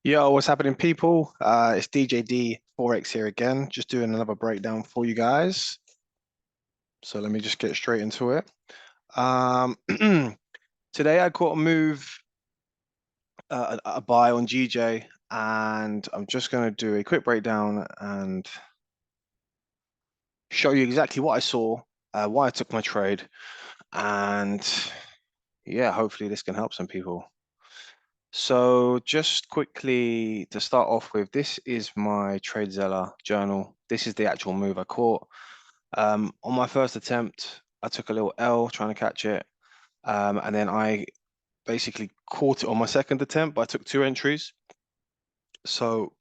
Yo, what's happening, people? It's DJD FOREX here again, just doing another breakdown for you guys. So let me just get straight into it. Um, Today I caught a move, a buy on GJ, and I'm just going to do a quick breakdown and show you exactly what I saw, why I took my trade, and yeah, hopefully this can help some people. So just quickly to start off with, this is my TradeZella journal. This is the actual move I caught. On my first attempt, I took a little L trying to catch it. And then I basically caught it on my second attempt, but I took two entries. So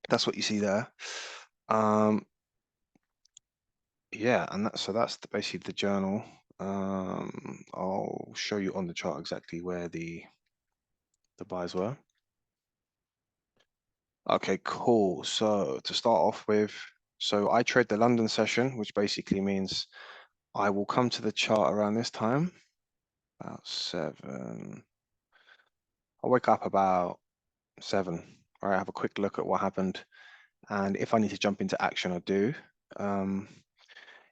that's what you see there. Yeah, and that's basically the journal. I'll show you on the chart exactly where the buys were. Okay, cool. So to start off with, so I trade the London session, which basically means I will come to the chart around this time, about 7. I'll wake up about 7. All right, have a quick look at what happened. And if I need to jump into action, I do. In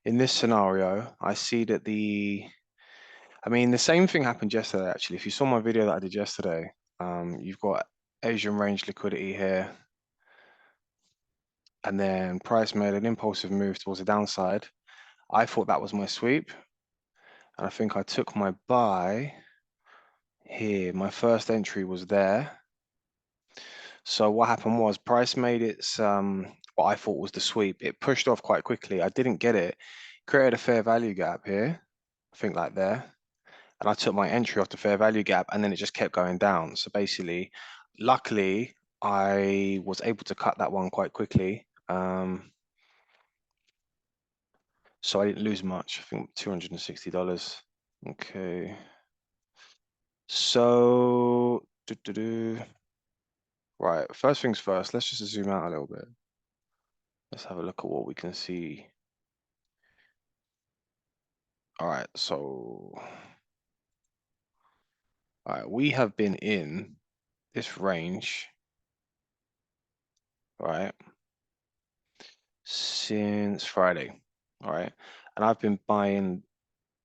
this scenario, I see that the same thing happened yesterday, actually. If you saw my video that I did yesterday, you've got Asian range liquidity here. And then price made an impulsive move towards the downside. I thought that was my sweep. And I think I took my buy here. My first entry was there. So what happened was price made its what I thought was the sweep. It pushed off quite quickly. I didn't get it. Created a fair value gap here, I think like there. And I took my entry off the fair value gap, and then it just kept going down. So basically, luckily, I was able to cut that one quite quickly. So I didn't lose much. I think $260. Okay. So right, first things first, let's just zoom out a little bit. Let's have a look at what we can see. All right, so all right, we have been in this range, right, since Friday. All right, and I've been buying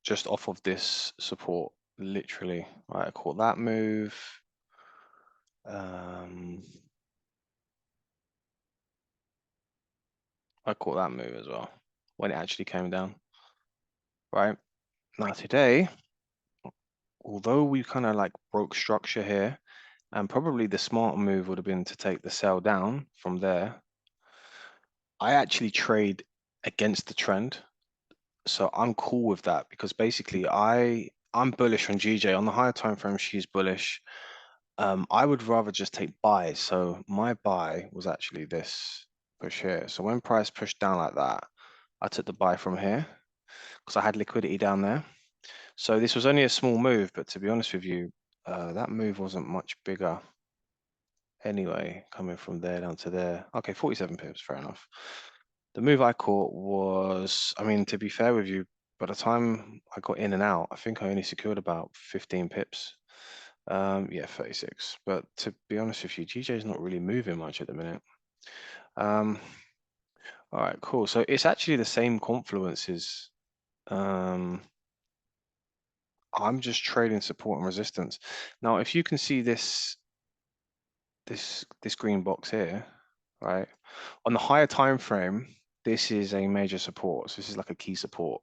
just off of this support, literally. All right, I caught that move. I caught that move as well when it actually came down. Right now today, although we kind of like broke structure here, and probably the smart move would have been to take the sell down from there. I actually trade against the trend, so I'm cool with that because basically I'm bullish on GJ on the higher time frame. She's bullish. I would rather just take buys. So my buy was actually this push here. So when price pushed down like that, I took the buy from here because I had liquidity down there. So this was only a small move, but to be honest with you, that move wasn't much bigger anyway, coming from there down to there. Okay, 47 pips, fair enough. The move I caught was, to be fair with you, by the time I got in and out, I think I only secured about 15 pips. Yeah, 36. But to be honest with you, GJ is not really moving much at the minute. All right, cool. So it's actually the same confluences. I'm just trading support and resistance. Now, if you can see this green box here, right? On the higher time frame, this is a major support. So this is like a key support.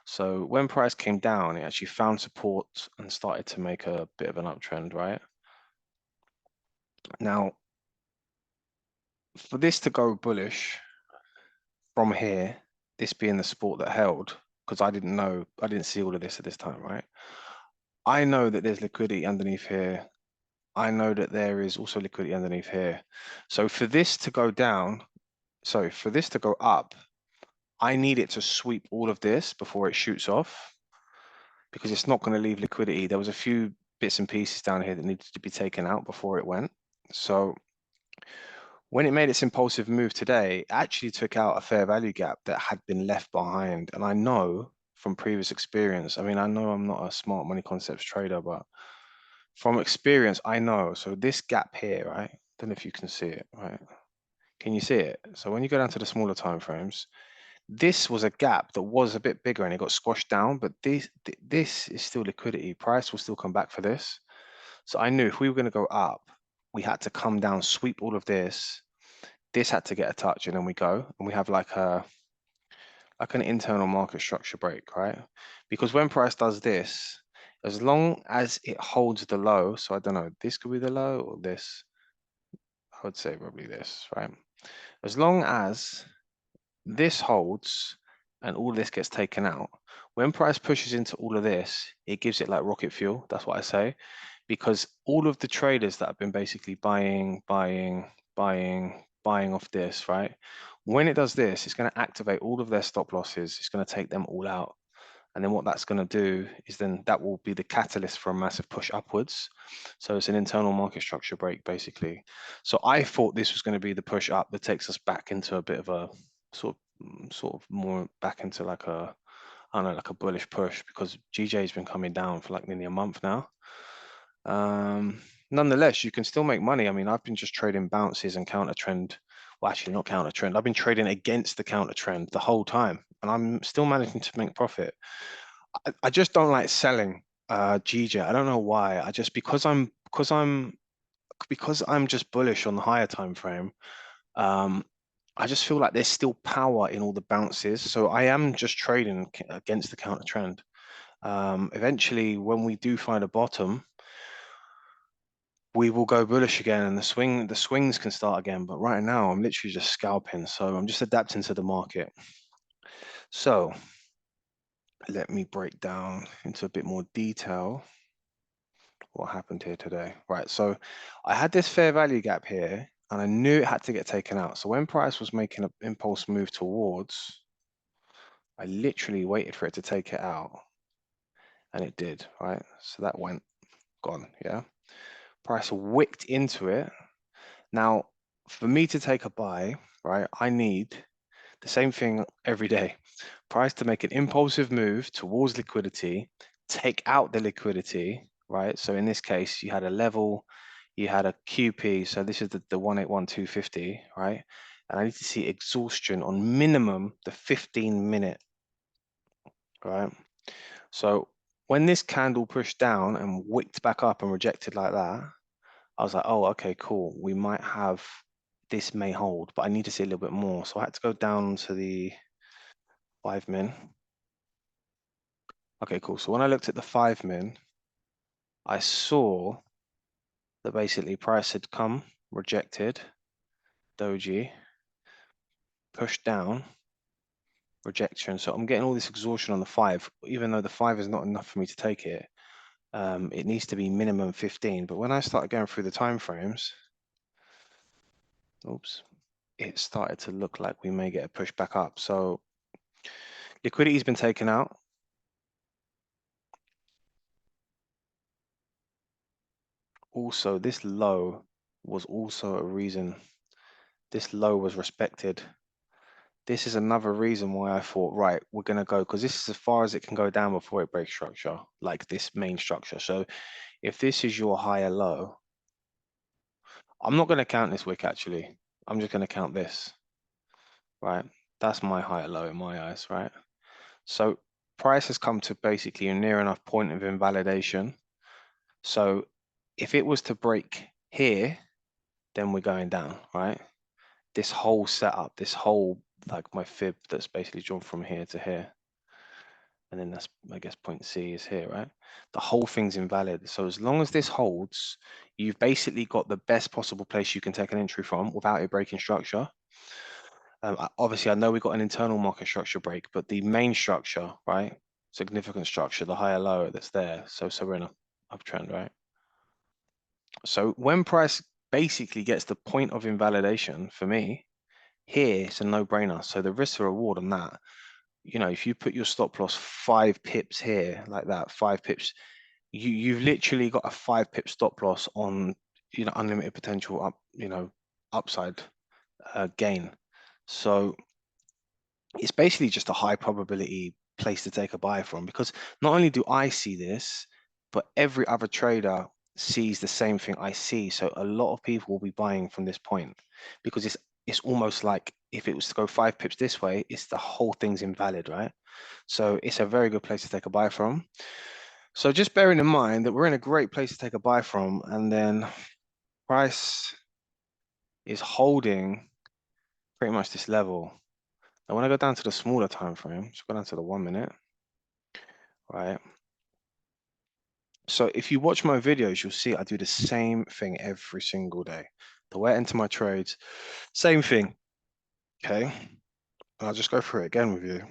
So when price came down, it actually found support and started to make a bit of an uptrend, right? Now, for this to go bullish from here, this being the support that held, because I didn't see all of this at this time, right? I know that there's liquidity underneath here. I know that there is also liquidity underneath here. So for this to go down, so for this to go up, I need it to sweep all of this before it shoots off because it's not going to leave liquidity. There was a few bits and pieces down here that needed to be taken out before it went. So when it made its impulsive move today, it actually took out a fair value gap that had been left behind. And I know from previous experience, I know I'm not a smart money concepts trader, but from experience, I know. So this gap here, right? Don't know if you can see it, right? Can you see it? So when you go down to the smaller time frames, this was a gap that was a bit bigger and it got squashed down, but this is still liquidity. Price will still come back for this. So I knew if we were going to go up, we had to come down, sweep all of this. This had to get a touch, and then we go, and we have like an internal market structure break, right? Because when price does this, as long as it holds the low, so I don't know, this could be the low or this, I would say probably this, right? As long as this holds and all this gets taken out, when price pushes into all of this, it gives it like rocket fuel. That's what I say, because all of the traders that have been basically buying off this, right? When it does this, it's going to activate all of their stop losses. It's going to take them all out. And then what that's going to do is then that will be the catalyst for a massive push upwards. So it's an internal market structure break, basically. So I thought this was going to be the push up that takes us back into a bit of a sort of more back into like a, I don't know, like a bullish push, because GJ's been coming down for like nearly a month now. Nonetheless, you can still make money. I mean, I've been just trading bounces and counter trend. Well, actually not counter trend. I've been trading against the counter trend the whole time, and I'm still managing to make profit. I just don't like selling GJ. I don't know why. I just because I'm just bullish on the higher time frame. Um, I just feel like there's still power in all the bounces. So I am just trading against the counter trend. Eventually, when we do find a bottom, we will go bullish again, and the swings can start again. But right now, I'm literally just scalping. So I'm just adapting to the market. So let me break down into a bit more detail what happened here today. Right, so I had this fair value gap here, and I knew it had to get taken out. So when price was making an impulse move towards, I literally waited for it to take it out, and it did, right? So that went gone, yeah? Price wicked into it. Now, for me to take a buy, right, I need the same thing every day. Price to make an impulsive move towards liquidity, take out the liquidity, right? So in this case, you had a level, you had a QP. So this is the 181250, right? And I need to see exhaustion on minimum the 15-minute, right? So when this candle pushed down and wicked back up and rejected like that, I was like, oh, okay, cool. We might have, this may hold, but I need to see a little bit more. So I had to go down to the 5 min. Okay, cool. So when I looked at the 5 min, I saw that basically price had come, rejected, doji, pushed down, rejection. So I'm getting all this exhaustion on the 5, even though the 5 is not enough for me to take it. It needs to be minimum 15. But when I started going through the time frames, oops, it started to look like we may get a push back up. So liquidity's been taken out. Also, this low was also a reason. This low was respected. This is another reason why I thought, right, we're going to go, because this is as far as it can go down before it breaks structure, like this main structure. So if this is your higher low, I'm not going to count this wick actually. I'm just going to count this, right? That's my higher low in my eyes, right? So price has come to basically a near enough point of invalidation. So if it was to break here, then we're going down, right? This whole setup, this whole, like my fib that's basically drawn from here to here. And then that's, I guess, point C is here, right? The whole thing's invalid. So as long as this holds, you've basically got the best possible place you can take an entry from without it breaking structure. Obviously, I know we've got an internal market structure break, but the main structure, right? Significant structure, the higher lower that's there. So we're in a uptrend, right? So when price basically gets the point of invalidation, for me, here it's a no-brainer. So the risk to reward on that, you know, if you put your stop loss 5 pips here, like that, 5 pips, you've literally got a 5 pip stop loss on, you know, unlimited potential up, you know, upside gain. So it's basically just a high probability place to take a buy from, because not only do I see this, but every other trader sees the same thing I see. So a lot of people will be buying from this point because it's almost like if it was to go 5 pips this way, it's the whole thing's invalid, right? So it's a very good place to take a buy from. So just bearing in mind that we're in a great place to take a buy from, and then price is holding pretty much this level. Now when I go down to the smaller time frame, so go down to the 1 minute, right? So if you watch my videos, you'll see I do the same thing every single day. The way I enter my trades, same thing, okay? I'll just go through it again with you.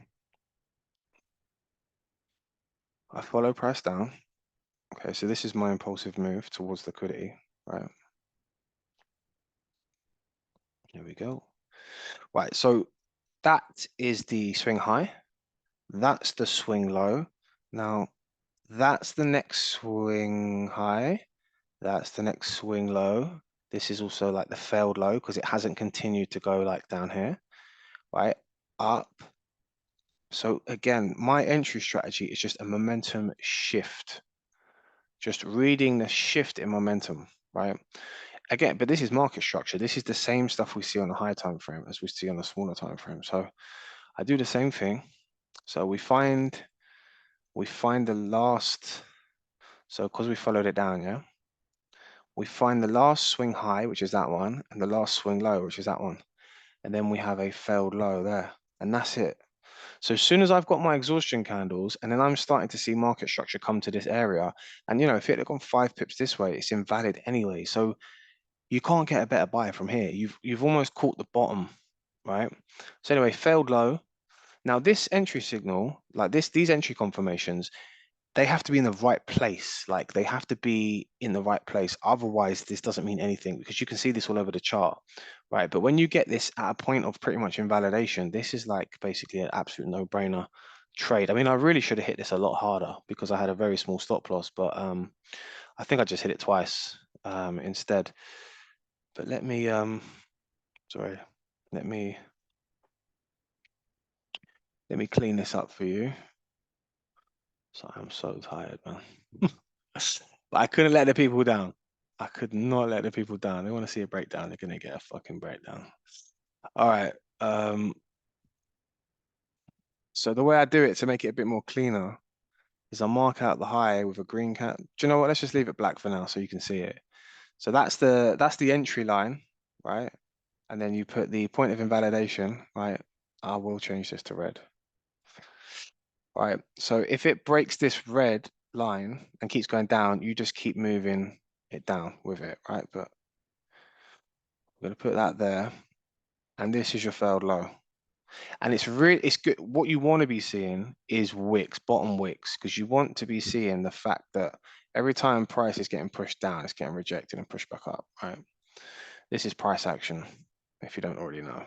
I follow price down. Okay, so this is my impulsive move towards liquidity, right? Here we go. Right, so that is the swing high. That's the swing low. Now, that's the next swing high. That's the next swing low. This is also like the failed low because it hasn't continued to go like down here, right? Up. So again, my entry strategy is just a momentum shift. Just reading the shift in momentum, right? Again, but this is market structure. This is the same stuff we see on the high time frame as we see on the smaller time frame. So I do the same thing. So we find the last, so because we followed it down, yeah, we find the last swing high, which is that one, and the last swing low, which is that one, and then we have a failed low there, and that's it. So as soon as I've got my exhaustion candles, and then I'm starting to see market structure come to this area, and you know, if it had gone 5 pips this way, it's invalid anyway. So you can't get a better buy from here. You've almost caught the bottom, right? So anyway, failed low. Now this entry signal, like these entry confirmations, they have to be in the right place. Like they have to be in the right place. Otherwise, this doesn't mean anything because you can see this all over the chart, right? But when you get this at a point of pretty much invalidation, this is like basically an absolute no-brainer trade. I mean, I really should have hit this a lot harder because I had a very small stop loss, but I think I just hit it twice instead. But let me sorry, let me clean this up for you. So I'm so tired, man. But I couldn't let the people down. I could not let the people down. They want to see a breakdown. They're gonna get a fucking breakdown. All right. So the way I do it to make it a bit more cleaner is I mark out the high with a green cat. Do you know what? Let's just leave it black for now so you can see it. So that's the entry line, right? And then you put the point of invalidation, right? I will change this to red. All right. So if it breaks this red line and keeps going down, you just keep moving it down with it, right? But I'm gonna put that there, and this is your failed low. And it's good. What you want to be seeing is wicks, bottom wicks, because you want to be seeing the fact that every time price is getting pushed down, it's getting rejected and pushed back up, right? This is price action, if you don't already know.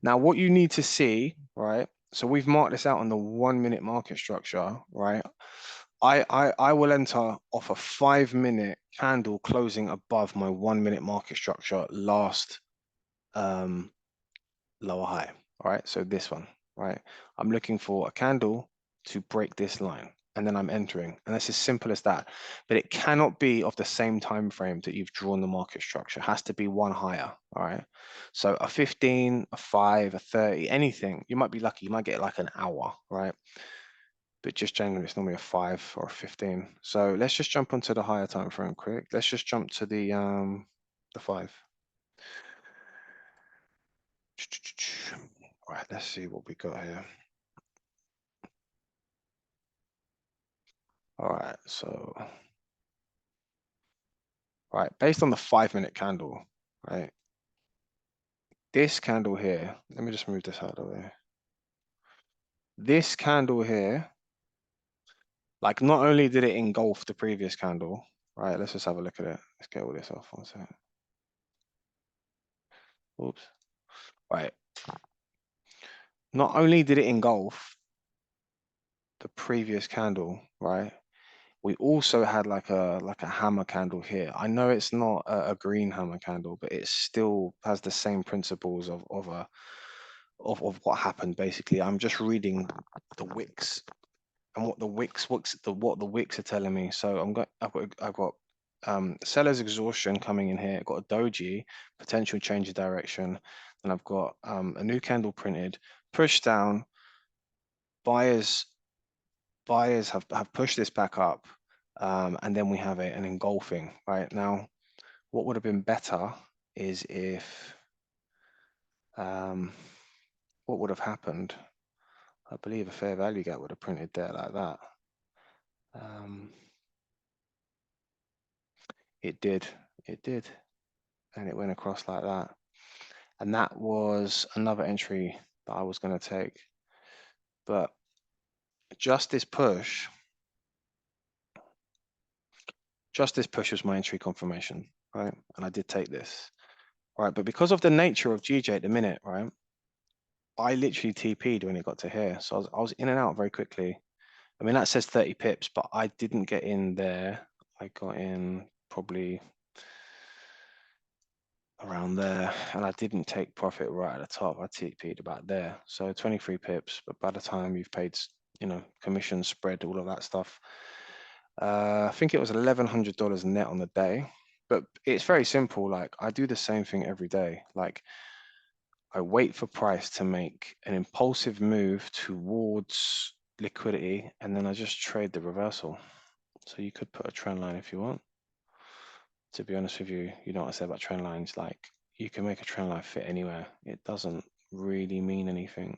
Now, what you need to see, right? So we've marked this out on the 1 minute market structure, right? I will enter off a 5 minute candle closing above my 1 minute market structure last lower high. All right, so this one, right? I'm looking for a candle to break this line, and then I'm entering, and that's as simple as that. But it cannot be of the same time frame that you've drawn the market structure. It has to be one higher. All right, so a 15, a 5, a 30, anything. You might be lucky. You might get like an hour, right? But just generally, it's normally a 5 or a 15. So let's just jump onto the higher time frame quick. Let's just jump to the 5. All right, let's see what we got here. All right, so based on the 5 minute candle, right? This candle here, let me just move this out of the way. This candle here, like not only did it engulf the previous candle, right? Let's just have a look at it. Let's get all this off 1 second. Oops. Right. Not only did it engulf the previous candle, right? We also had like a hammer candle here. I know it's not a green hammer candle, but it still has the same principles of what happened. Basically, I'm just reading the wicks and what the wicks are telling me. So I've got seller's exhaustion coming in here. Got a doji, potential change of direction. And I've got a new candle printed, push down. Buyers have pushed this back up. And then we have an engulfing, right? Now, what would have been better is if, what would have happened? I believe a fair value gap would have printed there like that. It did, and it went across like that. And that was another entry that I was going to take. But just this push was my entry confirmation, right? And I did take this, right? But because of the nature of GJ at the minute, right? I literally TP'd when it got to here. So I was in and out very quickly. I mean, that says 30 pips, but I didn't get in there. I got in probably around there, and I didn't take profit right at the top. I TP'd about there. So 23 pips, but by the time you've paid, you know, commission, spread, all of that stuff, I think it was $1,100 net on the day. But it's very simple. Like, I do the same thing every day. Like, I wait for price to make an impulsive move towards liquidity, and then I just trade the reversal. So you could put a trend line if you want. To be honest with you, you know what I said about trend lines, like, you can make a trend line fit anywhere. It doesn't really mean anything.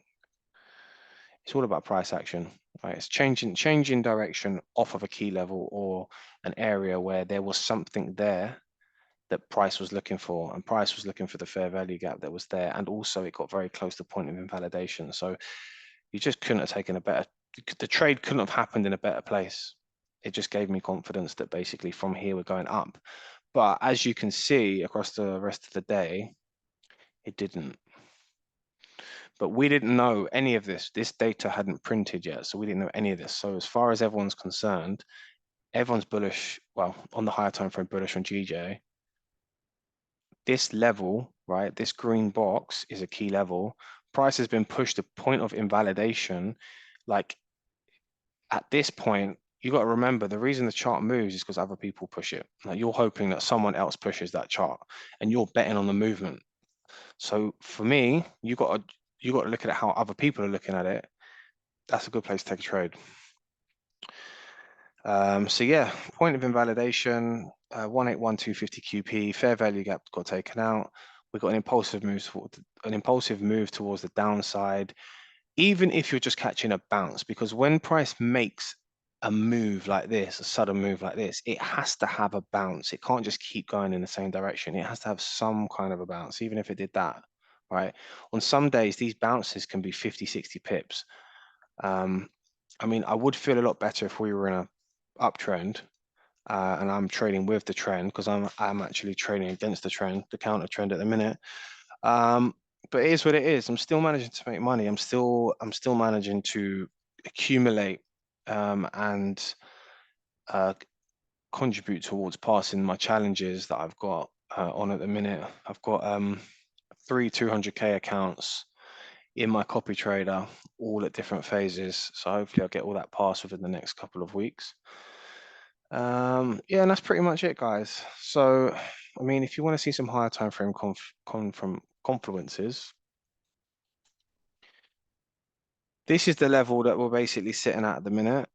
It's all about price action, right? It's changing direction off of a key level or an area where there was something there that price was looking for, and price was looking for the fair value gap that was there, and also it got very close to point of invalidation. So you just couldn't have taken a better, the trade couldn't have happened in a better place. It just gave me confidence that basically from here we're going up. But as you can see across the rest of the day, it didn't. But we didn't know any of this. This data hadn't printed yet, so we didn't know any of this. So as far as everyone's concerned, everyone's bullish. Well, on the higher time frame, bullish on GJ. This level, right? This green box is a key level. Price has been pushed to point of invalidation. Like, at this point, you got to remember the reason the chart moves is because other people push it. Like, you're hoping that someone else pushes that chart, and you're betting on the movement. So for me, you got to look at how other people are looking at it. That's a good place to take a trade. So yeah, point of invalidation, 181250 QP, fair value gap got taken out. We got an impulsive move towards the downside, even if you're just catching a bounce, because when price makes a move like this, a sudden move like this, it has to have a bounce. It can't just keep going in the same direction. It has to have some kind of a bounce, even if it did that, right? On some days, these bounces can be 50, 60 pips. I mean, I would feel a lot better if we were in a uptrend, and I'm trading with the trend, because I'm actually trading against the trend, the counter trend at the minute. But it is what it is. I'm still managing to make money. I'm still managing to accumulate and contribute towards passing my challenges that I've got on at the minute. I've got 3 200K accounts in my copy trader, all at different phases. So hopefully I'll get all that passed within the next couple of weeks. Yeah, and that's pretty much it, guys. So, I mean, if you want to see some higher time frame confluences, this is the level that we're basically sitting at the minute.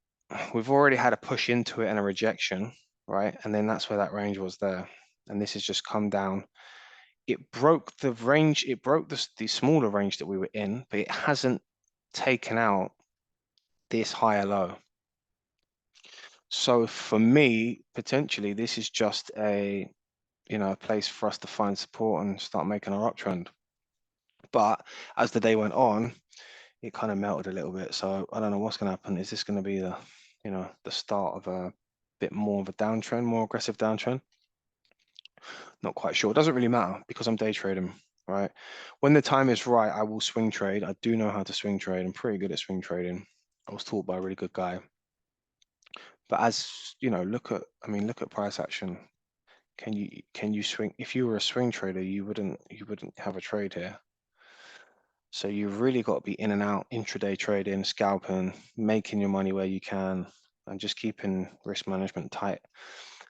We've already had a push into it and a rejection, right? And then that's where that range was there. And this has just come down. It broke the range, it broke the smaller range that we were in, but it hasn't taken out this higher low. So for me, potentially, this is just a, you know, a place for us to find support and start making our uptrend. But as the day went on, it kind of melted a little bit. So I don't know what's going to happen. Is this going to be the, you know, the start of a bit more of a downtrend, more aggressive downtrend? Not quite sure. It doesn't really matter because I'm day trading, right? When the time is right, I will swing trade. I do know how to swing trade. I'm pretty good at swing trading. I was taught by a really good guy. But as you know, look at price action. Can you swing? If you were a swing trader, you wouldn't have a trade here. So you've really got to be in and out, intraday trading, scalping, making your money where you can, and just keeping risk management tight.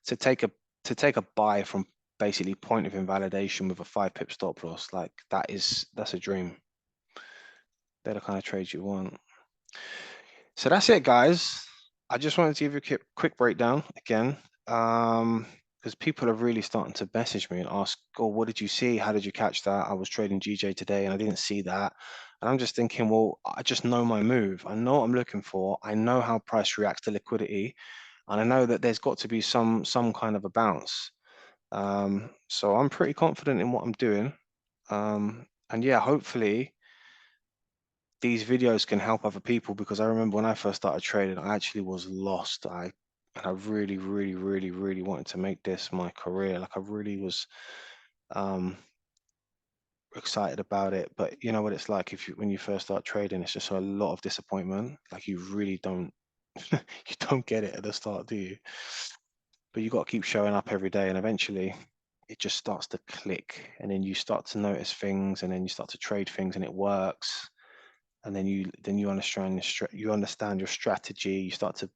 To take to take a buy from basically point of invalidation with a 5 pip stop loss, like that's a dream. They're the kind of trades you want. So that's it, guys. I just wanted to give you a quick breakdown again, because people are really starting to message me and ask, "Oh, what did you see? How did you catch that? I was trading GJ today and I didn't see that." And I'm just thinking, well, I just know my move. I know what I'm looking for. I know how price reacts to liquidity, and I know that there's got to be some kind of a bounce. So I'm pretty confident in what I'm doing. And yeah, hopefully these videos can help other people, because I remember when I first started trading, I actually was lost. And I really, really, really, really wanted to make this my career. Like I really was excited about it. But you know what it's like when you first start trading, it's just a lot of disappointment. Like you really don't you don't get it at the start, do you? But you got to keep showing up every day, and eventually it just starts to click, and then you start to notice things, and then you start to trade things and it works. And then you understand your strategy. You start to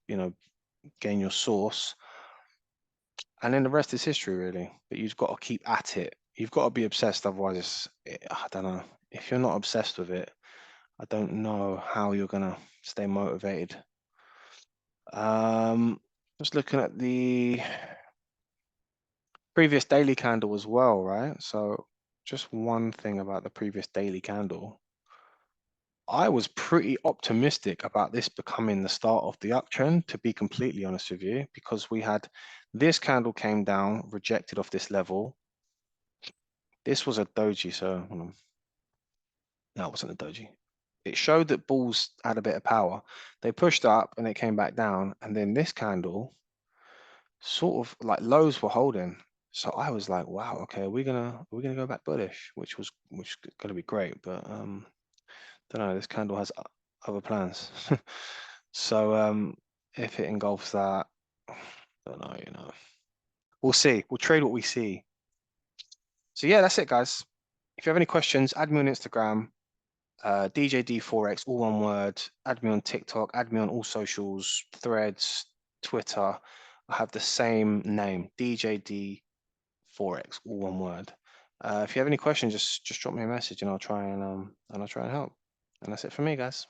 gain your source, and then the rest is history, really. But you've got to keep at it. You've got to be obsessed, otherwise I don't know. If you're not obsessed with it, I don't know how you're gonna stay motivated. Just looking at the previous daily candle as well, right? So just one thing about the previous daily candle. I was pretty optimistic about this becoming the start of the uptrend, to be completely honest with you, because we had this candle came down, rejected off this level. This was a doji, so no, it wasn't a doji. It showed that bulls had a bit of power. They pushed up and it came back down, and then this candle sort of like lows were holding. So I was like, wow, okay, we're gonna go back bullish, which is gonna be great, but don't know, this candle has other plans. So if it engulfs that, don't know, we'll see. We'll trade what we see. So yeah, that's it, guys. If you have any questions, add me on Instagram, DJD FOREX, all one word. Add me on TikTok, add me on all socials, Threads, Twitter. I have the same name, DJD FOREX, all one word. If you have any questions, just drop me a message and I'll try and help. And that's it for me, guys.